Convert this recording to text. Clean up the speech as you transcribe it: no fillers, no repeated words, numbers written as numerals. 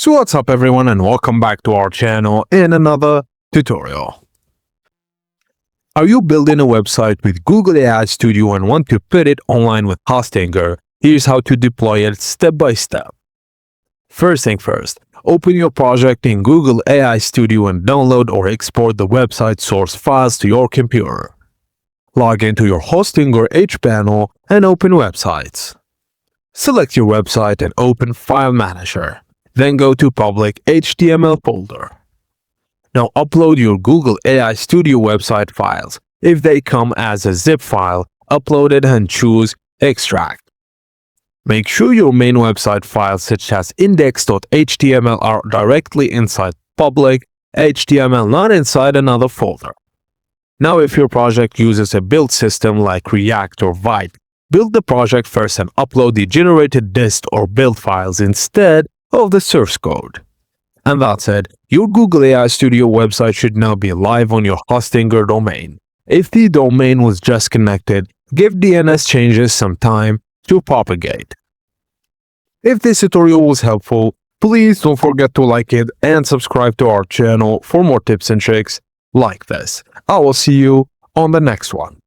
So what's up everyone and welcome back to our channel in another tutorial. Are you building a website with Google AI Studio and want to put it online with Hostinger? Here's how to deploy it step by step. First thing first, open your project in Google AI Studio and download or export the website source files to your computer. Log into your Hostinger H panel and open Websites. Select your website and open File Manager. Then go to Public HTML folder. Now upload your Google AI Studio website files. If they come as a zip file, upload it and choose Extract. Make sure your main website files such as index.html are directly inside Public HTML, not inside another folder. Now if your project uses a build system like React or Vite, build the project first and upload the generated dist or build files instead of the source code. And that's it. Your Google AI Studio website should now be live on your Hostinger domain. If the domain was just connected, give DNS changes some time to propagate. If this tutorial was helpful, please don't forget to like it and subscribe to our channel for more tips and tricks like this. I will see you on the next one.